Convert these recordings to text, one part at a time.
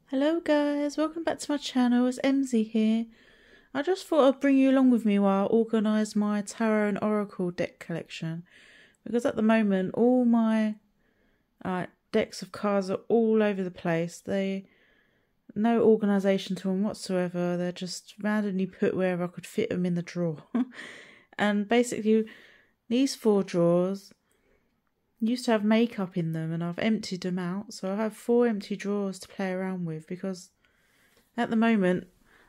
Hello guys, welcome back to my channel. It's MZ here. I just thought I'd bring you along with me while I organise my tarot and oracle deck collection, because at the moment all my decks of cards are all over the place. No organisation to them whatsoever. They're just randomly put wherever I could fit them in the drawer. And basically these 4 drawers used to have makeup in them and I've emptied them out, so I have 4 empty drawers to play around with, because at the moment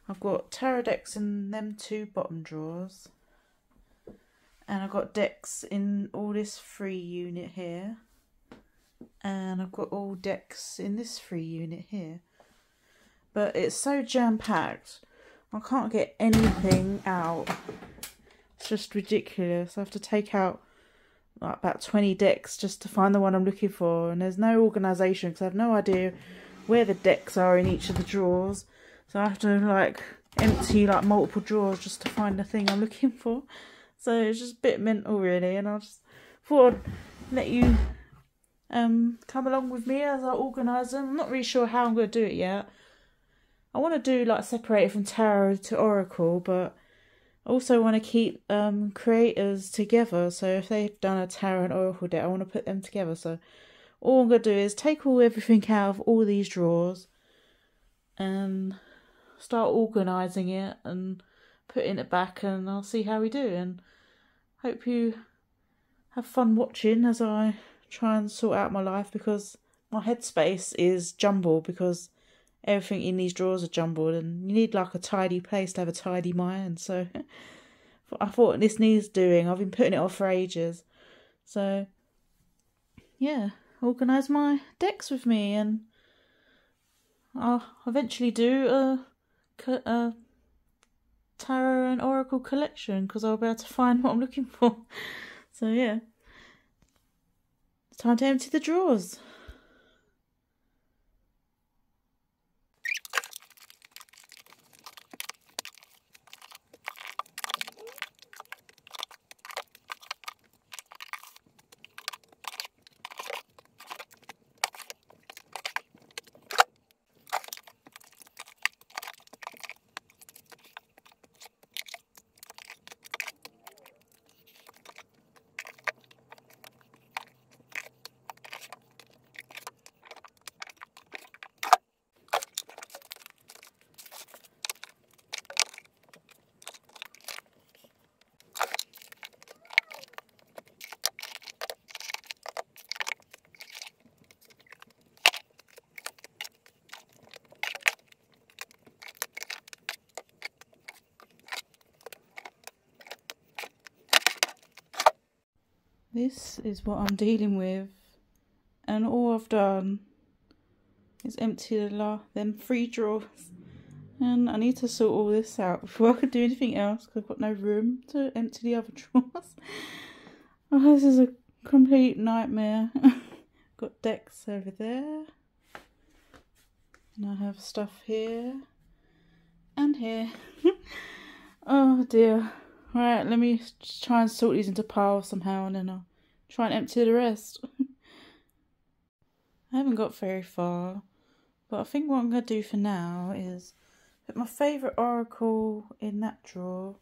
I've got tarot decks in them 2 bottom drawers, and I've got decks in all this free unit here, and I've got all decks in this free unit here. But it's so jam-packed, I can't get anything out. It's just ridiculous. I have to take out like about 20 decks just to find the one I'm looking for, and there's no organisation because I have no idea where the decks are in each of the drawers, so I have to like empty like multiple drawers just to find the thing I'm looking for. So it's just a bit mental really, and I just thought I'd let you come along with me as I organise them. I'm not really sure how I'm going to do it yet. I want to do like separated from tarot to oracle, but I also want to keep creators together, so if they've done a tarot and oracle deck, I want to put them together. So all I'm going to do is take everything out of all these drawers and start organising it and putting it back, and I'll see how we do. And hope you have fun watching as I try and sort out my life, because my headspace is jumbled because everything in these drawers are jumbled, and you need like a tidy place to have a tidy mind. So I thought this needs doing. I've been putting it off for ages. So yeah, organise my decks with me, and I'll eventually do a tarot and oracle collection, because I'll be able to find what I'm looking for. So yeah, it's time to empty the drawers. This is what I'm dealing with, and all I've done is empty them 3 drawers, and I need to sort all this out before I can do anything else, because I've got no room to empty the other drawers. Oh, this is a complete nightmare. Got decks over there, and I have stuff here and here. Oh dear. Right, let me try and sort these into piles somehow, and then I'll try and empty the rest. I haven't got very far, but I think what I'm going to do for now is put my favourite oracle in that drawer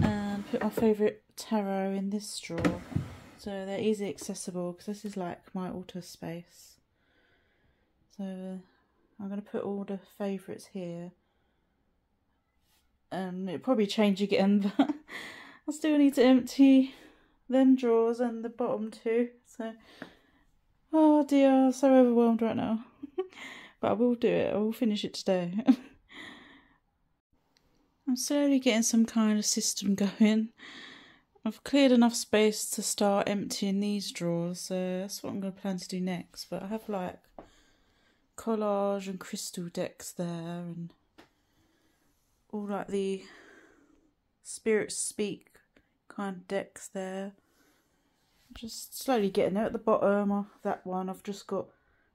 and put my favourite tarot in this drawer, so they're easily accessible, because this is like my altar space. So I'm going to put all the favourites here. It'll probably change again, but I still need to empty them drawers and the bottom 2. So, oh dear, I'm so overwhelmed right now. But I will do it. I will finish it today. I'm slowly getting some kind of system going. I've cleared enough space to start emptying these drawers, so that's what I'm going to plan to do next. But I have like collage and crystal decks there, and all like the spirits speak kind of decks there. Just slowly getting there. At the bottom of that one, I've just got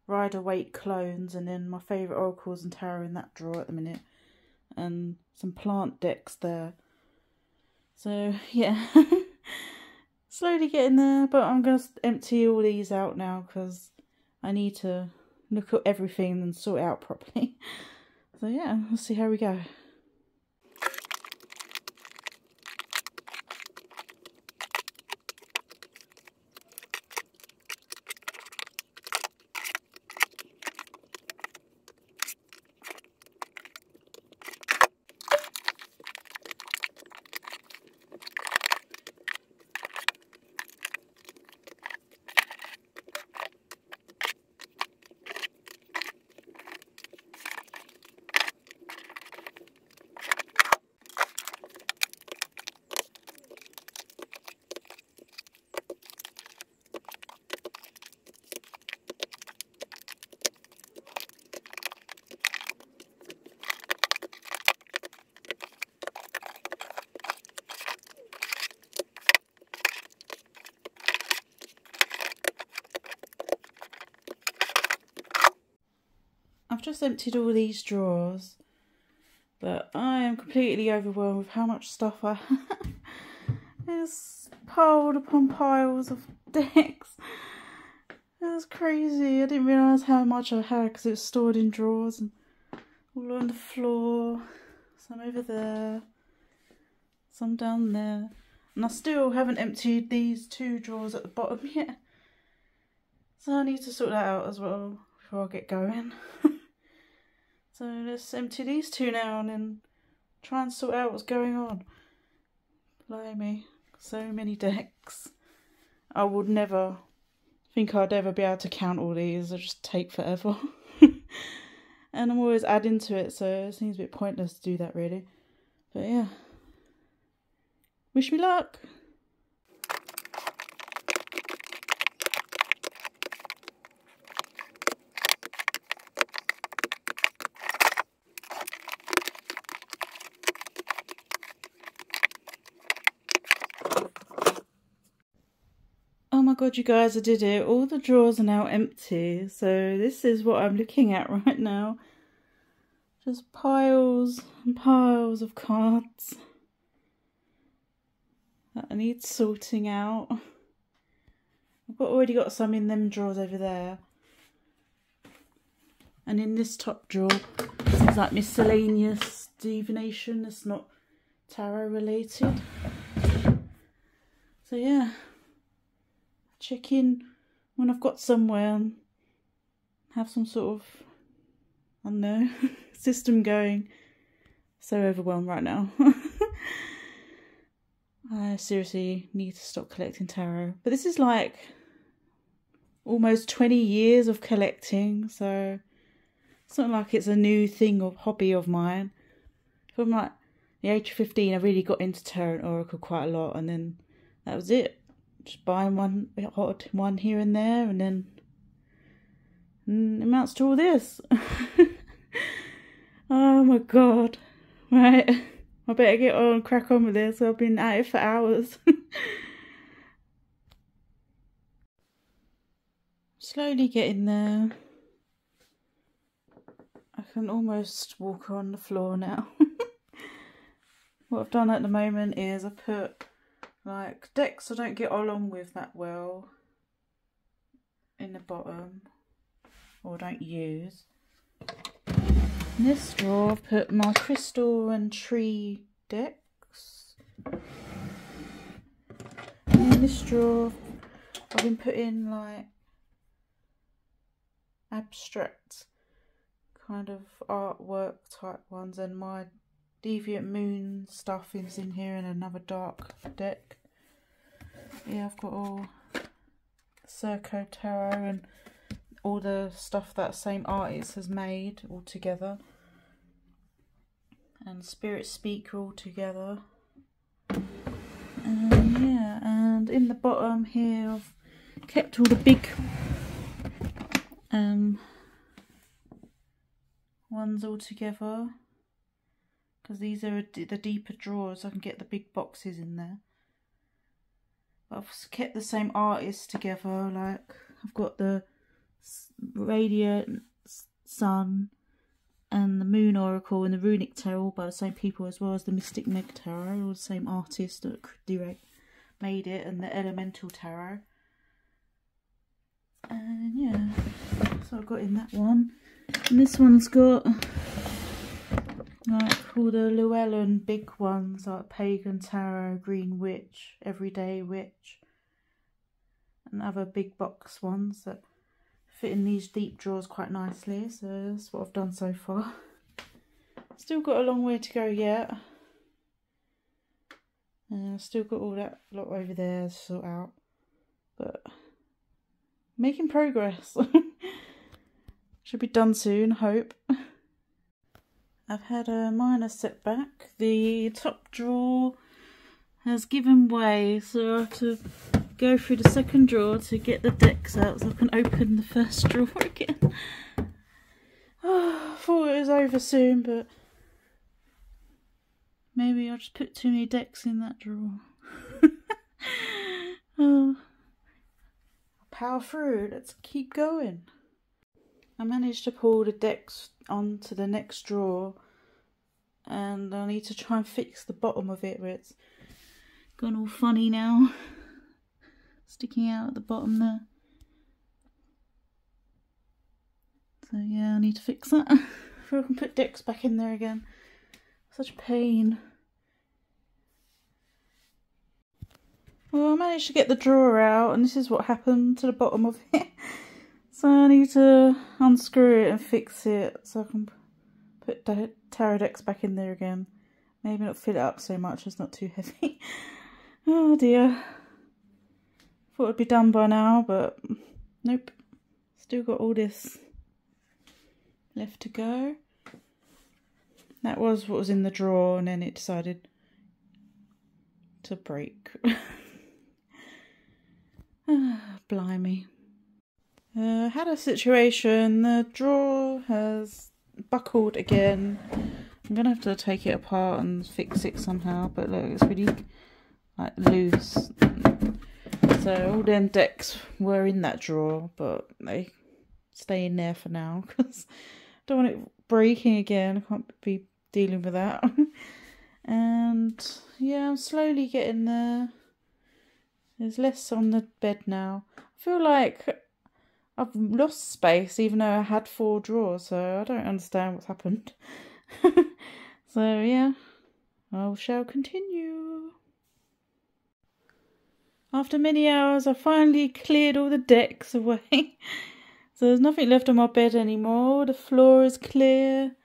Rider-Waite clones, and then my favourite oracles and tarot in that drawer at the minute, and some plant decks there. So yeah, slowly getting there, but I'm going to empty all these out now, because I need to look at everything and sort it out properly. So yeah, we'll see how we go. I've just emptied all these drawers, but I am completely overwhelmed with how much stuff I have. There's piled upon piles of decks. That's crazy. I didn't realise how much I had because it was stored in drawers and all on the floor. Some over there, some down there. And I still haven't emptied these 2 drawers at the bottom yet. So I need to sort that out as well before I get going. So let's empty these 2 now and then try and sort out what's going on. Blimey, so many decks. I would never think I'd ever be able to count all these. They just take forever. And I'm always adding to it, so it seems a bit pointless to do that really. But yeah, wish me luck. Oh my god, you guys, I did it. All the drawers are now empty. So this is what I'm looking at right now. Just piles and piles of cards that I need sorting out. I've already got some in them drawers over there. And in this top drawer, it's like miscellaneous divination. It's not tarot related. So yeah. Check in when I've got somewhere and have some sort of, I don't know, system going. So overwhelmed right now. I seriously need to stop collecting tarot. But this is like almost 20 years of collecting, so it's not like it's a new thing or hobby of mine. From like the age of 15, I really got into tarot and oracle quite a lot, and then that was it. Just buying one odd one here and there, and then it amounts to all this. Oh my god. Right, I better get on and crack on with this. I've been at it for hours. Slowly getting there. I can almost walk on the floor now. What I've done at the moment is I put like decks I don't get along with that well in the bottom, or don't use. In this drawer I've put my crystal and tree decks. And in this drawer I've been putting like abstract kind of artwork type ones, and my Deviant Moon stuff is in here, and another dark deck. Yeah, I've got all Circo Tarot and all the stuff that same artist has made all together, and Spirit Speaker all together. Yeah, and in the bottom here I've kept all the big ones all together, because these are the deeper drawers. I can get the big boxes in there. But I've kept the same artist together. Like I've got the Radiant Sun and the Moon Oracle and the Runic Tarot all by the same people, as well as the Mystic Meg Tarot, all the same artist that made it, and the Elemental Tarot. And yeah, so I got in that one. And this one's got like all the Llewellyn big ones, like Pagan Tarot, Green Witch, Everyday Witch, and other big box ones that fit in these deep drawers quite nicely. So that's what I've done so far. Still got a long way to go yet. I've still got all that lot over there to sort out, but making progress. Should be done soon, hope. I've had a minor setback. The top drawer has given way, so I have to go through the second drawer to get the decks out so I can open the first drawer again. Oh, I thought it was over soon, but maybe I just put too many decks in that drawer. Oh, power through, let's keep going. I managed to pull the decks onto the next drawer, and I need to try and fix the bottom of it where it's gone all funny now, sticking out at the bottom there. So yeah, I need to fix that before I can put decks back in there again. Such a pain. Well, I managed to get the drawer out, and this is what happened to the bottom of it. So I need to unscrew it and fix it so I can put the tarot decks back in there again. Maybe not fill it up so much, it's not too heavy. Oh dear. Thought it'd be done by now, but nope. Still got all this left to go. That was what was in the drawer, and then it decided to break. Blimey. Had a situation, the drawer has buckled again. I'm gonna have to take it apart and fix it somehow, but look, it's really like loose. So all them decks were in that drawer, but they stay in there for now because I don't want it breaking again. I can't be dealing with that. And yeah, I'm slowly getting there. There's less on the bed now. I feel like I've lost space even though I had 4 drawers, so I don't understand what's happened. So yeah, I shall continue. After many hours I finally cleared all the decks away. So there's nothing left on my bed anymore. The floor is clear.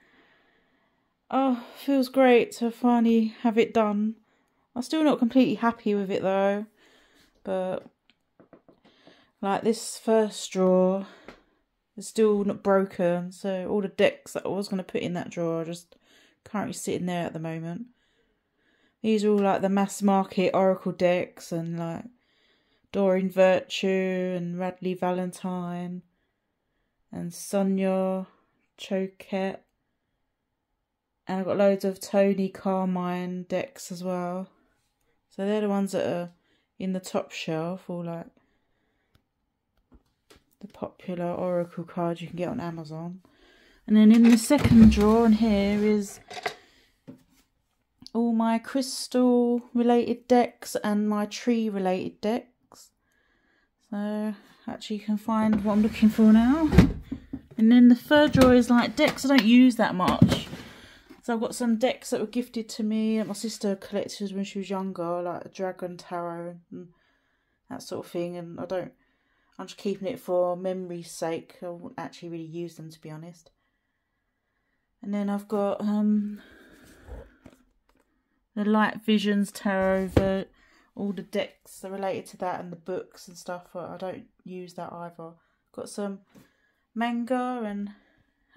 Oh, feels great to finally have it done. I'm still not completely happy with it though. But like this first drawer is still not broken, so all the decks that I was going to put in that drawer are just currently sitting there at the moment. These are all like the mass market oracle decks, and like Doreen Virtue and Radley Valentine and Sonia Choquette, and I've got loads of Tony Carmine decks as well. So they're the ones that are in the top shelf, all like the popular oracle cards you can get on Amazon. And then in the second drawer in here is all my crystal related decks and my tree related decks. So actually you can find what I'm looking for now. And then the third drawer is like decks I don't use that much. So I've got some decks that were gifted to me that my sister collected when she was younger, like Dragon Tarot and that sort of thing. And I'm just keeping it for memory's sake. I won't actually really use them, to be honest. And then I've got the Light Visions Tarot, all the decks are related to that, and the books and stuff. But I don't use that either. Got some manga and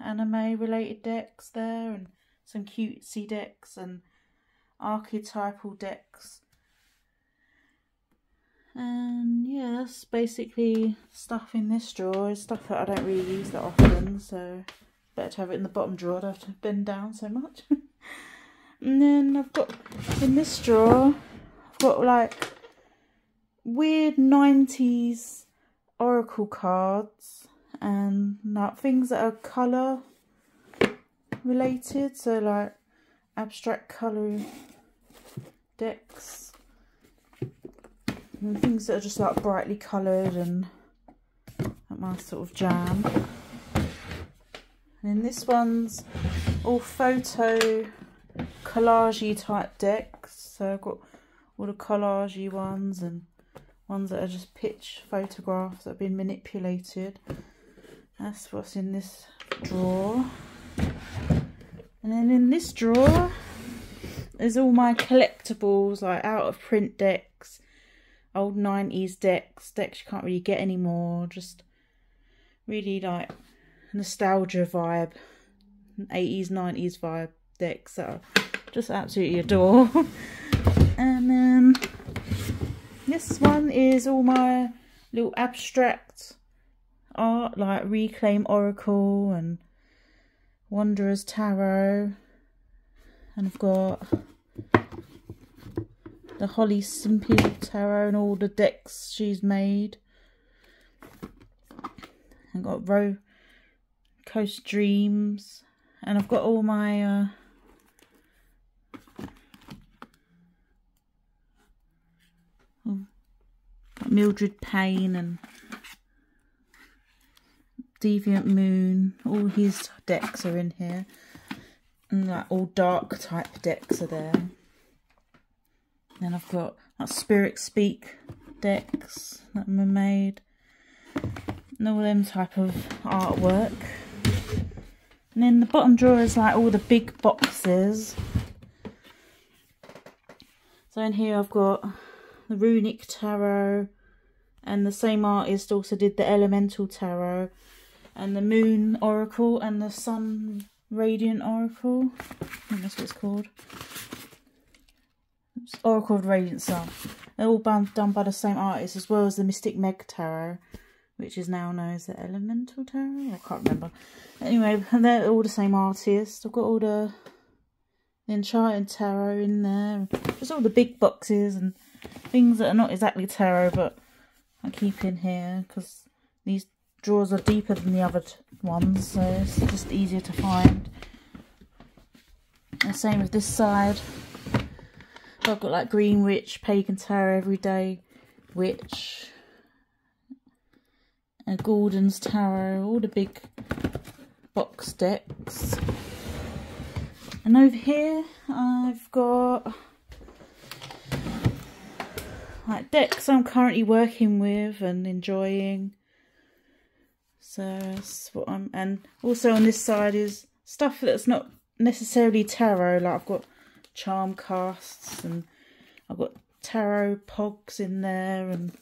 anime related decks there, and some cutesy decks and archetypal decks. And yeah, that's basically stuff in this drawer. It's stuff that I don't really use that often, so better to have it in the bottom drawer. I don't have to bend down so much. And then I've got in this drawer, I've got like weird 90s oracle cards and like things that are colour related, so like abstract colour decks and things that are just like brightly coloured, and like my sort of jam. And this one's all photo collage type decks. So I've got all the collage ones and ones that are just pitch photographs that have been manipulated. That's what's in this drawer. And then in this drawer there's all my collectibles, like out of print decks, old 90s decks you can't really get anymore, just really like nostalgia vibe, 80s 90s vibe decks that I just absolutely adore. And then this one is all my little abstract art, like Reclaim Oracle and Wanderer's Tarot. And I've got the Holly Simple Tarot and all the decks she's made. I've got Row Coast Dreams, and I've got all my Mildred Payne and Deviant Moon. All his decks are in here, and like all dark type decks are there. Then I've got like Spirit Speak decks that I made, and all them type of artwork. And then the bottom drawer is like all the big boxes. So in here I've got the Runic Tarot, and the same artist also did the Elemental Tarot, and the Moon Oracle and the Sun Radiant Oracle. I think that's what it's called. It's Oracle of the Radiant Sun. They're all done by the same artist, as well as the Mystic Meg Tarot, which is now known as the Elemental Tarot. I can't remember. Anyway, they're all the same artist. I've got all the Enchanted Tarot in there. Just all the big boxes and things that are not exactly tarot, but I keep in here because these drawers are deeper than the other ones, so it's just easier to find. And same with this side. I've got like Green Witch, Pagan Tarot, Everyday Witch, and Gordon's Tarot, all the big box decks. And over here I've got like decks I'm currently working with and enjoying. So that's what and also on this side is stuff that's not necessarily tarot, like I've got charm casts and I've got tarot pogs in there and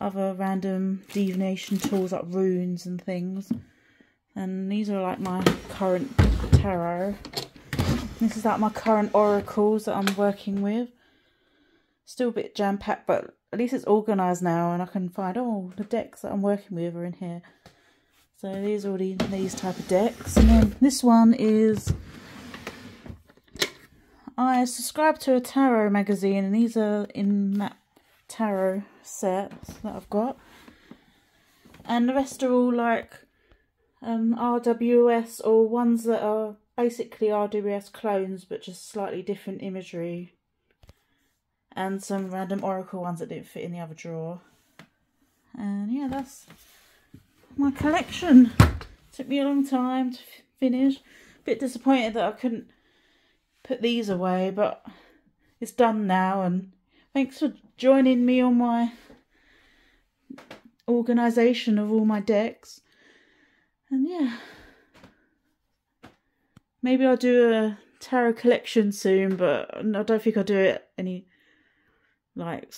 other random divination tools like runes and things. And these are like my current tarot. This is like my current oracles that I'm working with. Still a bit jam-packed, but at least it's organised now and I can find, oh, the decks that I'm working with are in here. So these are all these type of decks. And then this one is, I subscribe to a tarot magazine, and these are in that tarot set that I've got. And the rest are all like RWS, or ones that are basically RWS clones but just slightly different imagery. And some random oracle ones that didn't fit in the other drawer. And yeah, that's my collection. Took me a long time to finish. A bit disappointed that I couldn't put these away, but it's done now. And thanks for joining me on my organisation of all my decks. And yeah, maybe I'll do a tarot collection soon, but I don't think I'll do it like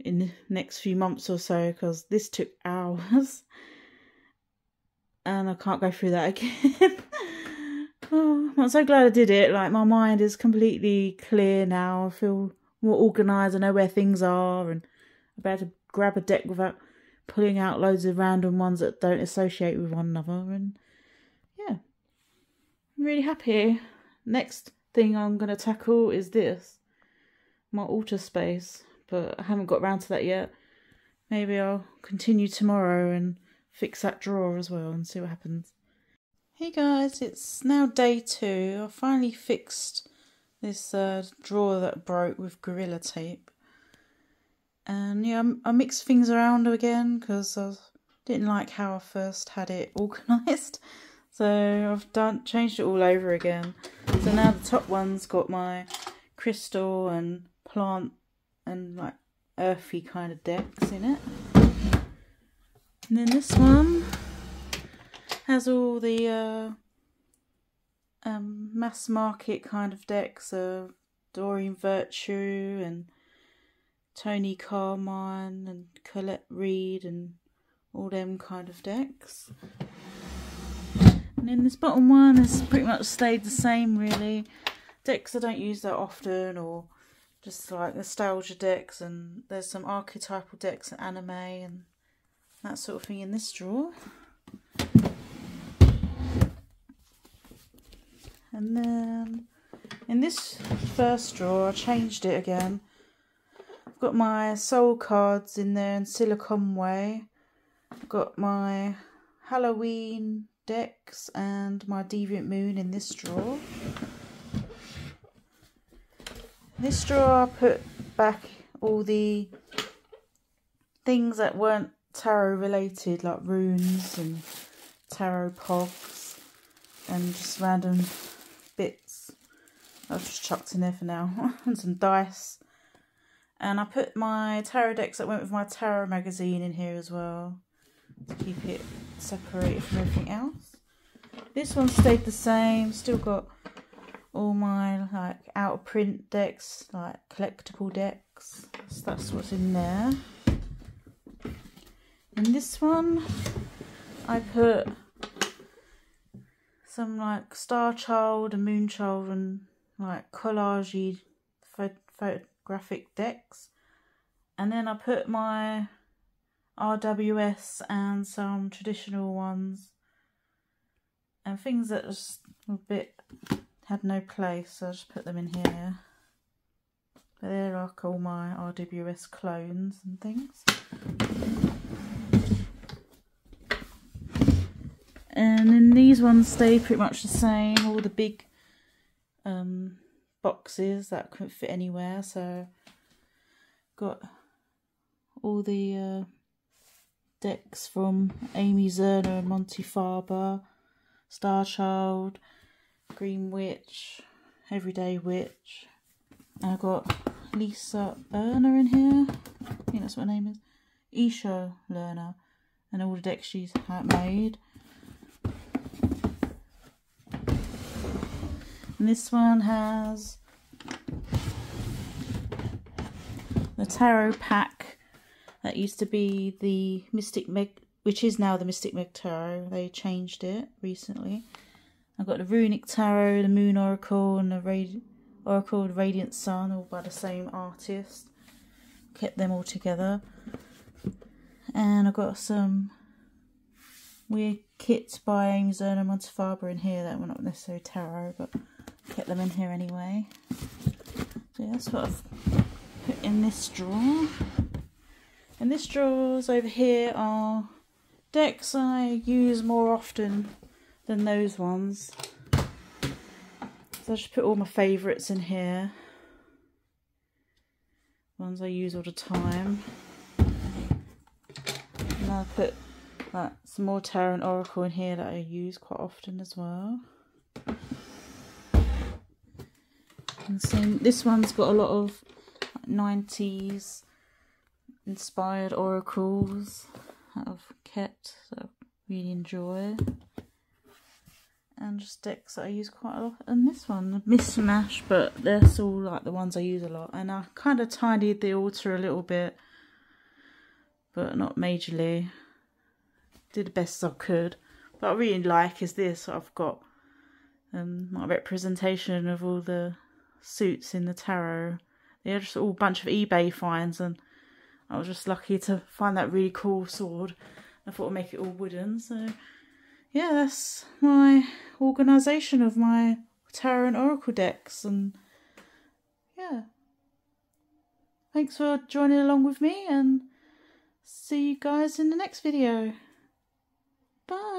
in the next few months or so, because this took hours and I can't go through that again. Oh, I'm so glad I did it. Like, my mind is completely clear now. I feel more organised. I know where things are, and I'm able to grab a deck without pulling out loads of random ones that don't associate with one another. And yeah, I'm really happy. Next thing I'm going to tackle is this, my altar space, but I haven't got around to that yet. Maybe I'll continue tomorrow and fix that drawer as well and see what happens. Hey guys, it's now day 2. I finally fixed this drawer that broke with Gorilla Tape. And yeah, I mixed things around again because I was didn't like how I first had it organised. So I've changed it all over again. So now the top one's got my crystal and plant and like earthy kind of decks in it. And then this one has all the mass market kind of decks of Doreen Virtue and Tony Carmine and Colette Reed and all them kind of decks. And then this bottom one has pretty much stayed the same really. Decks I don't use that often, or just like nostalgia decks, and there's some archetypal decks and anime and that sort of thing in this drawer. And then in this first drawer I changed it again. I've got my soul cards in there in Silicon Way. I've got my Halloween decks and my Deviant Moon in this drawer. This drawer I put back all the things that weren't tarot related, like runes and tarot pogs and just random bits I've just chucked in there for now. And some dice. And I put my tarot decks that went with my tarot magazine in here as well, to keep it separated from everything else. This one stayed the same, still got all my like out of print decks, like collectible decks. So that's what's in there. In this one I put some like Star Child and Moon Child and like collagey photographic decks. And then I put my RWS and some traditional ones and things that was a bit had no place, so I just put them in here. But they're like all my RWS clones and things. And then these ones stay pretty much the same, all the big boxes that couldn't fit anywhere. So got all the decks from Amy Zerner and Monty Farber, Star Child, Green Witch, Everyday Witch. And I've got Lisa Lerner in here. I think that's what her name is. Isha Lerner. And all the decks she's made. And this one has the tarot pack that used to be the Mystic Meg, which is now the Mystic Meg Tarot. They changed it recently. I've got the Runic Tarot, the Moon Oracle, and the Oracle of the Radiant Sun, all by the same artist. Kept them all together. And I've got some weird kits by Amy Zerner and Monty Farber in here that were not necessarily tarot, but kept them in here anyway. So yeah, that's what I've put in this drawer. And this drawers over here are decks I use more often than those ones. So I just put all my favourites in here. Ones I use all the time. And I'll put like some more tarot and oracle in here that I use quite often as well. And so this one's got a lot of 90s inspired oracles that I've kept, that I really enjoy. And just decks that I use quite a lot. And this one, Mishmash, but they're still like the ones I use a lot. And I kind of tidied the altar a little bit, but not majorly. Did the best I could. What I really like is this. I've got my representation of all the suits in the tarot. They're just all a bunch of eBay finds, and I was just lucky to find that really cool sword. I thought I'd make it all wooden. So yeah, that's my organisation of my tarot and oracle decks. And yeah, thanks for joining along with me, and see you guys in the next video. Bye.